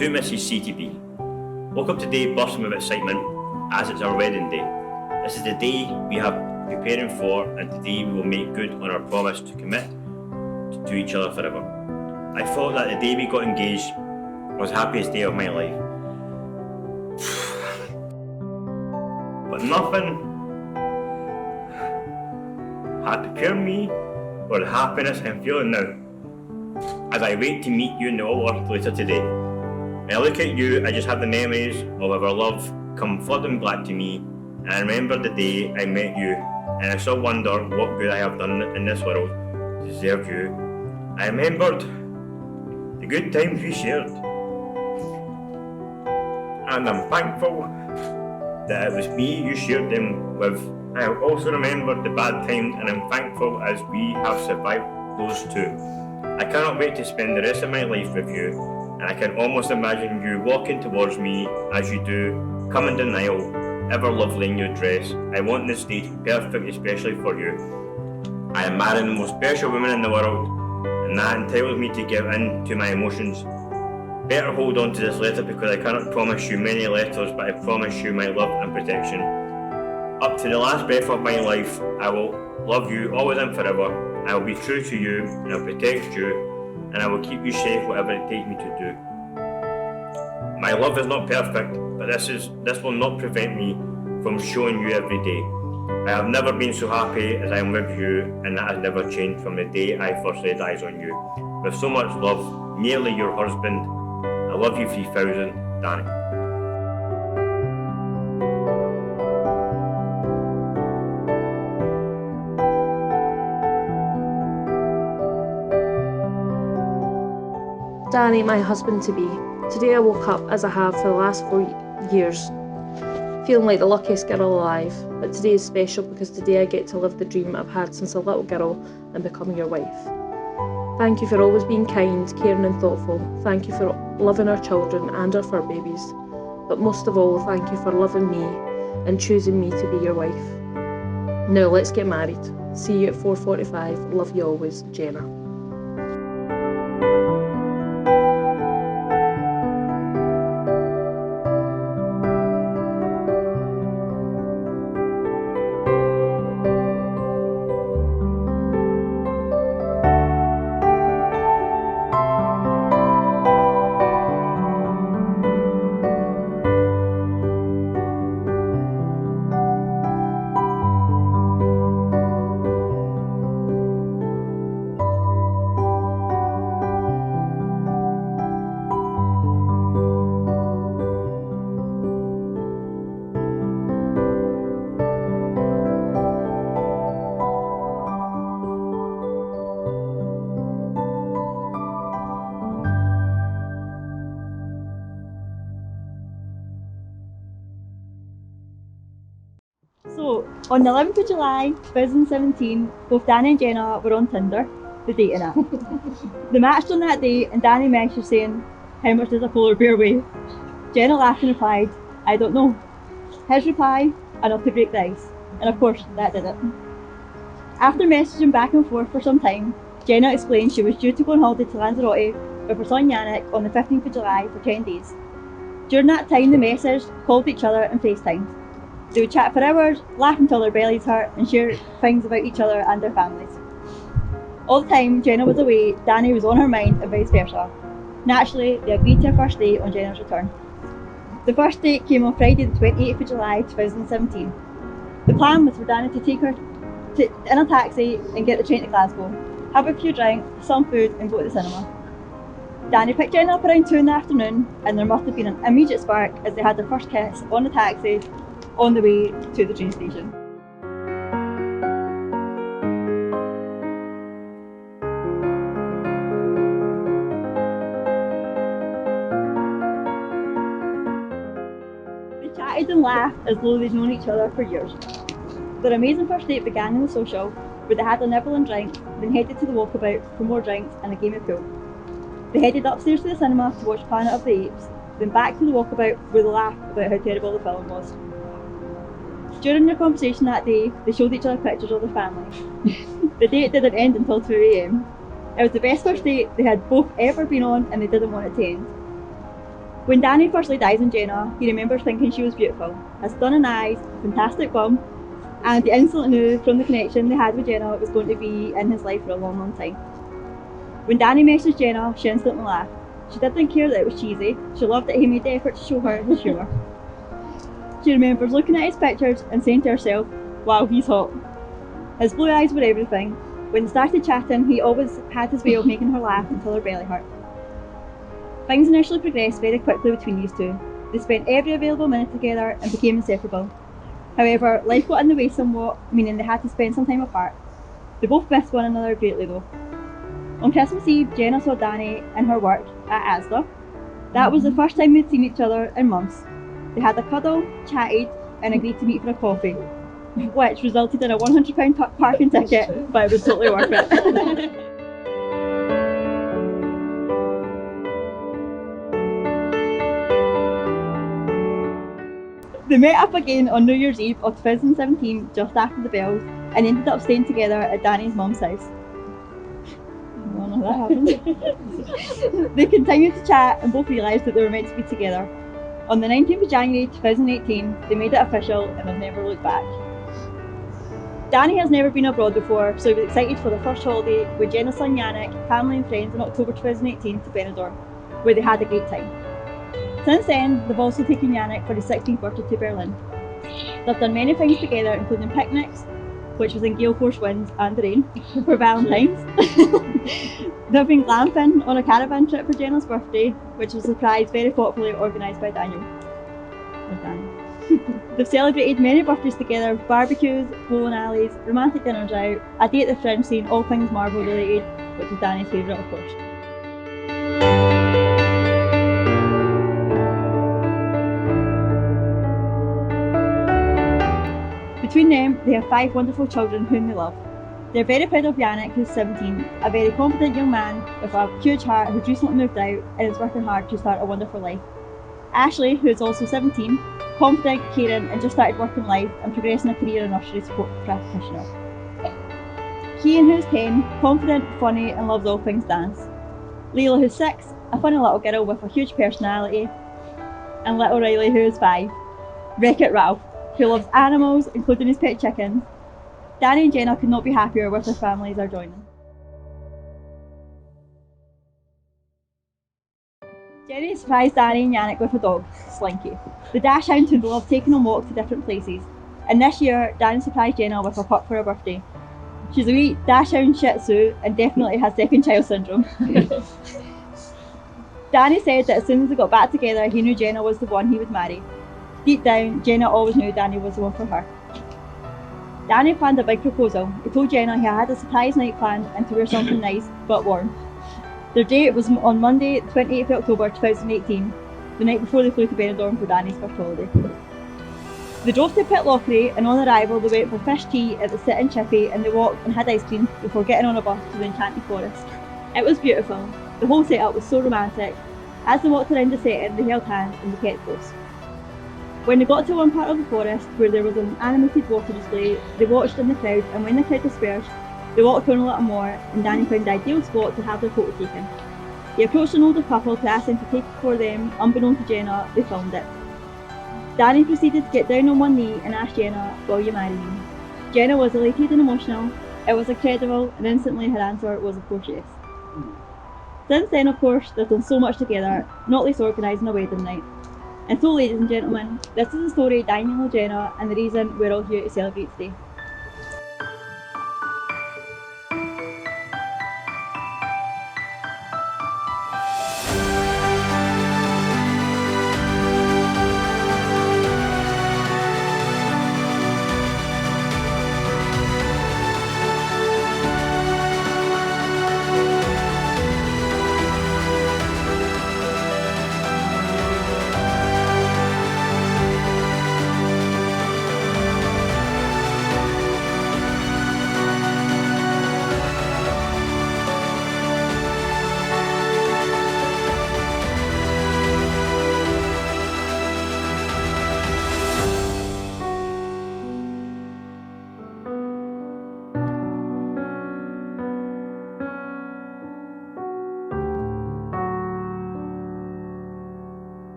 To Mrs CTB. Woke up today bursting with excitement as it's our wedding day. This is the day we have preparing for, and today we will make good on our promise to commit to each other forever. I thought that the day we got engaged was the happiest day of my life. But nothing had prepared me for the happiness I'm feeling now as I wait to meet you in the altar later today. When I look at you, I just have the memories of our love come flooding back to me, and I remember the day I met you, and I still wonder what good I have done in this world to deserve you. I remembered the good times we shared, and I'm thankful that it was me you shared them with. I also remembered the bad times, and I'm thankful as we have survived those too. I cannot wait to spend the rest of my life with you, and I can almost imagine you walking towards me as you do, coming down the aisle, ever lovely in your dress. I want this day to be perfect, especially for you. I am marrying the most special woman in the world, and that entitles me to give in to my emotions. Better hold on to this letter, because I cannot promise you many letters, but I promise you my love and protection. Up to the last breath of my life, I will love you always and forever. I will be true to you, and I will protect you, and I will keep you safe whatever it takes me to do. My love is not perfect, but this will not prevent me from showing you every day. I have never been so happy as I am with you, and that has never changed from the day I first laid eyes on you. With so much love, nearly your husband. I love you 3000, Danny. Danny, my husband-to-be. Today I woke up, as I have for the last 4 years, feeling like the luckiest girl alive. But today is special because today I get to live the dream I've had since a little girl and become your wife. Thank you for always being kind, caring and thoughtful. Thank you for loving our children and our fur babies. But most of all, thank you for loving me and choosing me to be your wife. Now let's get married. See you at 4:45. Love you always, Jenna. So, on the 11th of July 2017, both Danny and Jenna were on Tinder, the dating app. They matched on that day, and Danny messaged saying, "How much does a polar bear weigh?" Jenna laughed and replied, "I don't know." His reply, "Enough to break the ice." And of course, that did it. After messaging back and forth for some time, Jenna explained she was due to go on holiday to Lanzarote with her son Yannick on the 15th of July for 10 days. During that time, they messaged, called each other and FaceTimed. They would chat for hours, laugh until their bellies hurt, and share things about each other and their families. All the time Jenna was away, Danny was on her mind and vice versa. Naturally, they agreed to a first date on Jenna's return. The first date came on Friday the 28th of July 2017. The plan was for Danny to take her in a taxi and get the train to Glasgow, have a few drinks, some food and go to the cinema. Danny picked Jenna up around 2 in the afternoon, and there must have been an immediate spark as they had their first kiss on the taxi on the way to the train station. They chatted and laughed as though they'd known each other for years. Their amazing first date began in the social, where they had a nibble and drink, then headed to the walkabout for more drinks and a game of pool. They headed upstairs to the cinema to watch Planet of the Apes, then back to the walkabout where they laughed about how terrible the film was. During their conversation that day, they showed each other pictures of their family. The date didn't end until 2 AM. It was the best first date they had both ever been on, and they didn't want it to end. When Danny first laid eyes on Jenna, he remembers thinking she was beautiful, has stunning eyes, a fantastic bum, and he instantly knew from the connection they had with Jenna it was going to be in his life for a long, long time. When Danny messaged Jenna, she instantly laughed. She didn't care that it was cheesy, she loved that he made the effort to show her his humour. She remembers looking at his pictures and saying to herself, wow, he's hot. His blue eyes were everything. When they started chatting, he always had his way of making her laugh until her belly hurt. Things initially progressed very quickly between these two. They spent every available minute together and became inseparable. However, life got in the way somewhat, meaning they had to spend some time apart. They both missed one another greatly though. On Christmas Eve, Jenna saw Danny in her work at Asda. That was the first time they'd seen each other in months. They had a cuddle, chatted, and agreed to meet for a coffee, which resulted in a £100 parking ticket, but it was totally worth it. They met up again on New Year's Eve of 2017, just after the bells, and ended up staying together at Danny's mum's house. Well, no, that happened. They continued to chat and both realised that they were meant to be together. On the 19th of January 2018, they made it official and have never looked back. Danny has never been abroad before, so he was excited for the first holiday with Jenna's son Yannick, family and friends in October 2018 to Benidorm, where they had a great time. Since then, they've also taken Yannick for his 16th birthday to Berlin. They've done many things together, including picnics, which was in gale force winds and rain, for Valentine's. They've been glamping on a caravan trip for Jenna's birthday, which was a surprise very thoughtfully organised by Daniel. They've celebrated many birthdays together, with barbecues, bowling alleys, romantic dinners out, a day at the Fringe scene, all things Marvel related, which is Danny's favourite of course. Between them, they have 5 wonderful children whom they love. They're very proud of Yannick, who's 17, a very confident young man with a huge heart who's recently moved out and is working hard to start a wonderful life. Ashley, who is also 17, confident, caring, and just started working life and progressing a career in nursery support practitioner. Cian, who's 10, confident, funny, and loves all things dance. Leila, who's 6, a funny little girl with a huge personality. And little Riley, who is 5, Wreck-It Ralph, who loves animals, including his pet chickens. Danny and Jenna could not be happier with their families are joining. Jenny surprised Danny and Yannick with a dog, Slinky, the dachshund who loved taking on walks to different places. And this year, Danny surprised Jenna with her pup for her birthday. She's a wee dachshund Shih Tzu and definitely has second child syndrome. Danny said that as soon as they got back together, he knew Jenna was the one he would marry. Deep down, Jenna always knew Danny was the one for her. Danny planned a big proposal. He told Jenna he had a surprise night planned and to wear something nice but warm. Their date was on Monday, 28th of October 2018, the night before they flew to Benidorm for Danny's first holiday. They drove to Pitlochry and on arrival they went for fish tea at the Sit and Chippy and they walked and had ice cream before getting on a bus to the Enchanted Forest. It was beautiful. The whole setup was so romantic. As they walked around the setting, they held hands and they kept close. When they got to one part of the forest where there was an animated water display, they watched in the crowd and when the crowd dispersed, they walked on a little more and Danny found the ideal spot to have their photo taken. He approached an older couple to ask them to take it for them. Unbeknown to Jenna, they filmed it. Danny proceeded to get down on one knee and asked Jenna, will you marry me? Jenna was elated and emotional. It was incredible and instantly her answer was of course yes. Since then of course they've done so much together, not least organising a wedding night. And so ladies and gentlemen, this is the story of Daniel and Jenna and the reason we're all here to celebrate today.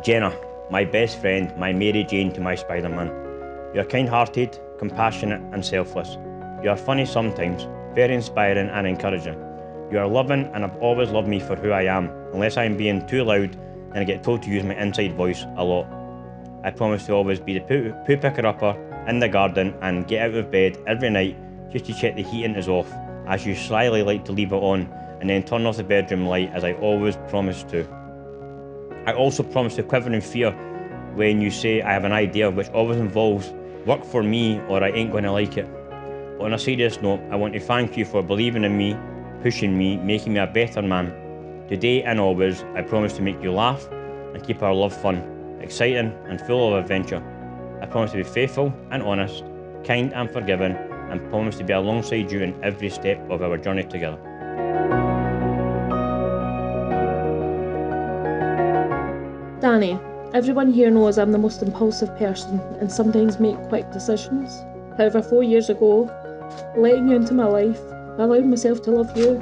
Jenna, my best friend, my Mary Jane to my Spider-Man. You are kind-hearted, compassionate and selfless. You are funny sometimes, very inspiring and encouraging. You are loving and have always loved me for who I am, unless I am being too loud and I get told to use my inside voice a lot. I promise to always be the poo picker-upper in the garden and get out of bed every night just to check the heating is off, as you slyly like to leave it on and then turn off the bedroom light as I always promise to. I also promise to quiver in fear when you say I have an idea which always involves work for me or I ain't going to like it. But on a serious note, I want to thank you for believing in me, pushing me, making me a better man. Today and always, I promise to make you laugh and keep our love fun, exciting and full of adventure. I promise to be faithful and honest, kind and forgiving, and promise to be alongside you in every step of our journey together. Danny, everyone here knows I'm the most impulsive person and sometimes make quick decisions. However, 4 years ago, letting you into my life, allowing myself to love you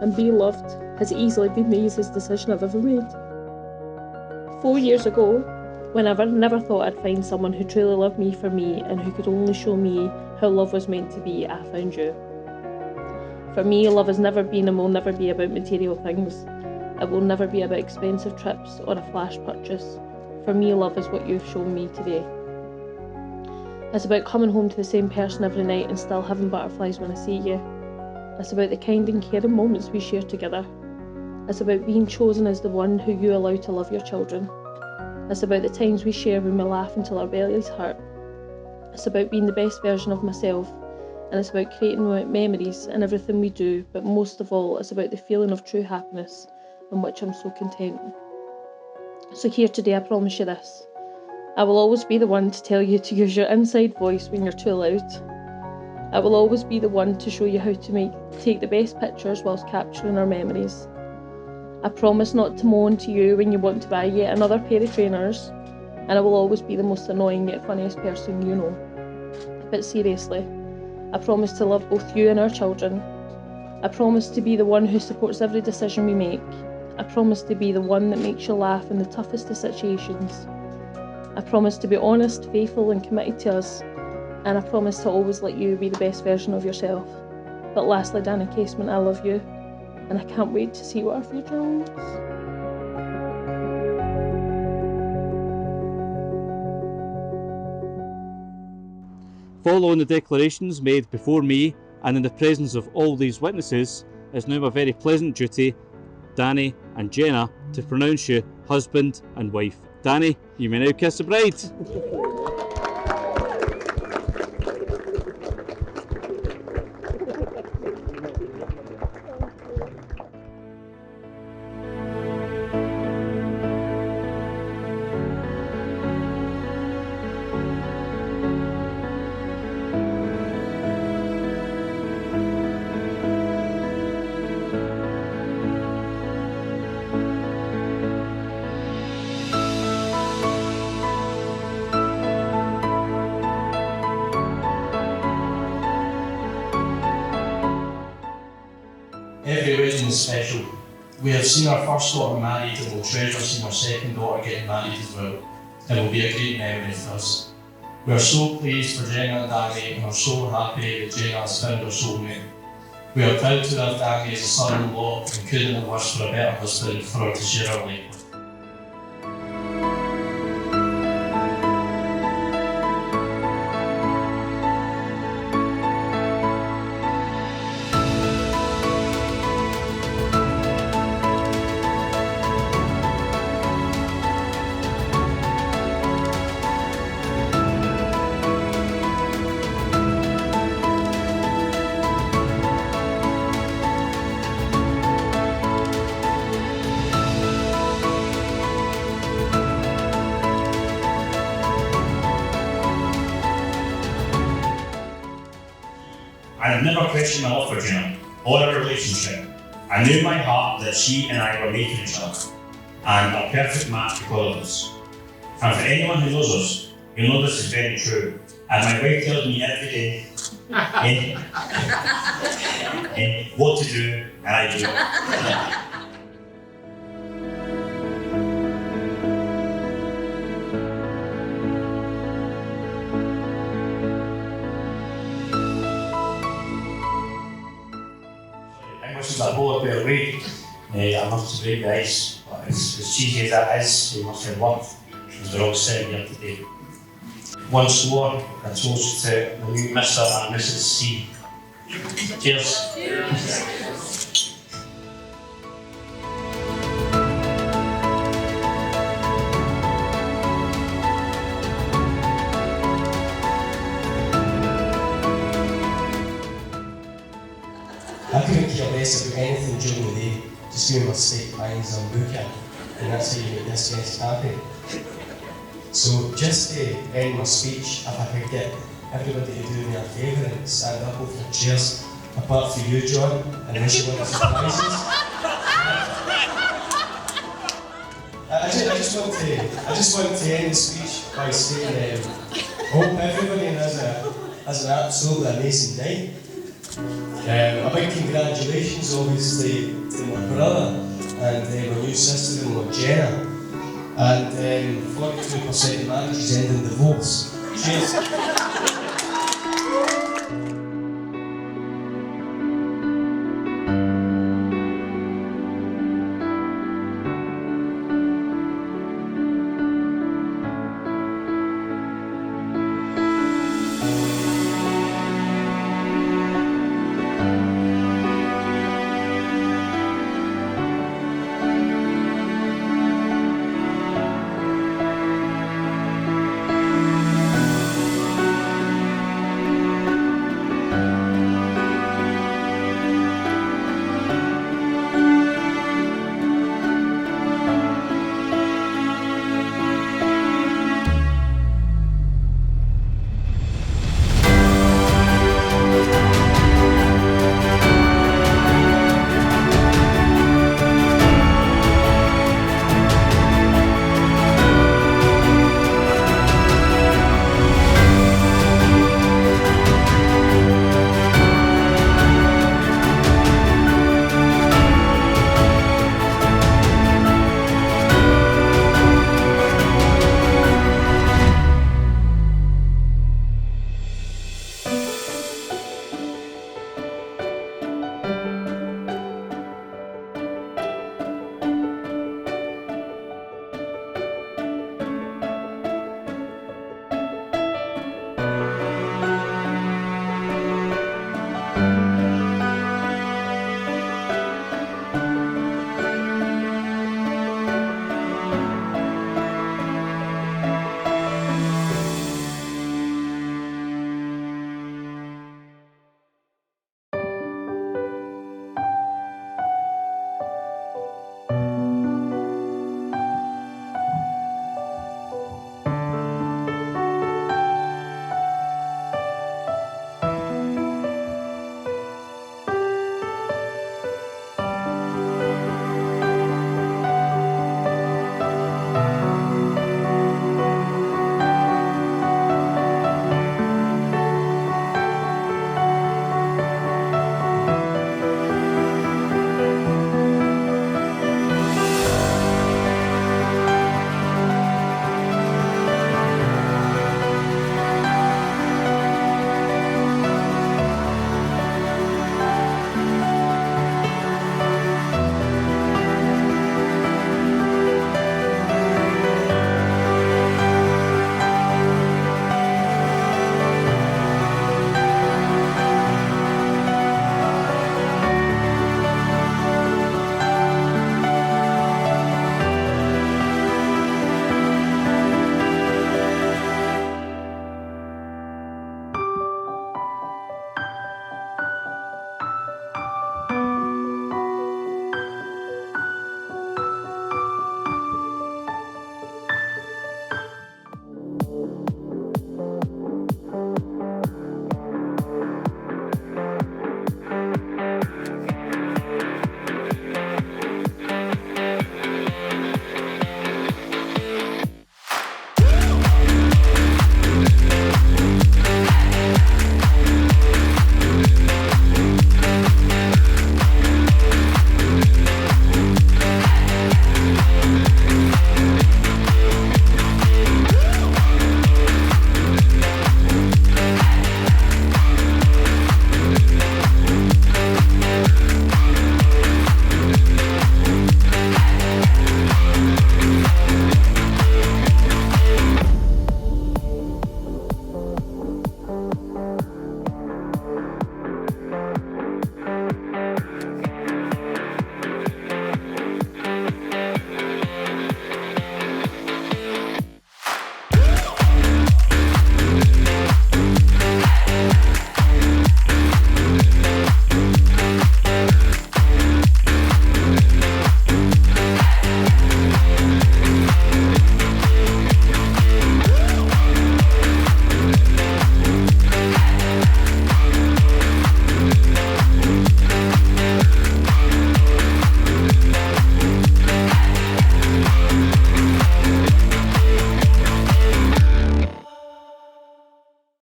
and be loved has easily been the easiest decision I've ever made. 4 years ago, when I never thought I'd find someone who truly loved me for me and who could only show me how love was meant to be, I found you. For me, love has never been and will never be about material things. It will never be about expensive trips or a flash purchase. For me, love is what you've shown me today. It's about coming home to the same person every night and still having butterflies when I see you. It's about the kind and caring moments we share together. It's about being chosen as the one who you allow to love your children. It's about the times we share when we laugh until our bellies hurt. It's about being the best version of myself, and it's about creating memories in everything we do, but most of all, it's about the feeling of true happiness, in which I'm so content. So here today, I promise you this. I will always be the one to tell you to use your inside voice when you're too loud. I will always be the one to show you how to take the best pictures whilst capturing our memories. I promise not to moan to you when you want to buy yet another pair of trainers, and I will always be the most annoying yet funniest person you know. But seriously, I promise to love both you and our children. I promise to be the one who supports every decision we make. I promise to be the one that makes you laugh in the toughest of situations. I promise to be honest, faithful and committed to us, and I promise to always let you be the best version of yourself. But lastly, Danny Casement, I love you, and I can't wait to see what our future holds. Following the declarations made before me and in the presence of all these witnesses, it is now my very pleasant duty, Danny and Jenna, to pronounce you husband and wife. Danny, you may now kiss the bride. Every wedding is special. We have seen our first daughter married and will treasure seeing our second daughter getting married as well. It will be a great memory for us. We are so pleased for Jenna and Danny and are so happy that Jenna has found her soulmate. We are proud to have Danny as a son-in-law and couldn't have wished for a better husband for her to share our life with. I have never questioned my love for Jenna or our relationship. I knew in my heart that she and I were making each other and a perfect match because of this. And for anyone who knows us, you know this is very true. And my wife tells me every day what to do, and I do it. the polar bear way. I must to break the ice, but as cheesy as that is, you must have worth as we're all sitting here today. Once more, a toast to the new Mr and Mrs C. Cheers. I couldn't care less about anything during the day, just doing my steak pies and booking, and that's how you make this guest happy. So just to end my speech, if I could get everybody to do me a favour and stand up with their chairs, apart from you, John, unless you want the surprises. I just want to end the speech by saying, hope everybody has an absolutely amazing day. A big congratulations, obviously, to my brother and my new sister-in-law, Jenna. And 42% of marriages end in divorce. Cheers.